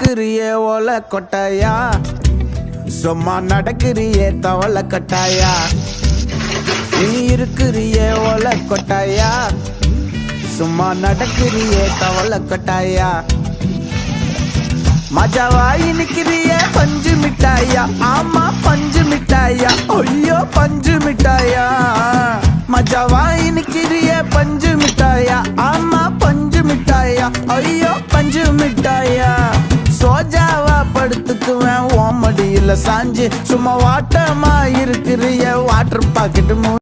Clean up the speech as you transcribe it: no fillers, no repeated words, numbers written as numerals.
இருக்கிறியே ஓலை கொட்டாயா, சும்மா நடக்கிறியே தவளை கட்டாயா. நீ இருக்கிறியே ஓலை கொட்டாயா, சும்மா நடக்கிறியே தவளை கட்டாயா. மஜாவாய் நிக்கிறியே பஞ்சு மிட்டாயா, ஆமா பஞ்சு மிட்டாயா, ஐயோ பஞ்சு மிட்டாயா. மஜாவாய் நிக்கிறியே பஞ்சு மிட்டாயா, ஆமா பஞ்சு மிட்டாயா, ஐயோ பஞ்சு மிட்டாயா. சோஜாவா படுத்துக்குவேன் ஓமடியில சாஞ்சு, சும்மா வாட்டமா இருக்கிறிய வாட்டர் பாக்கெட் மூஞ்சி.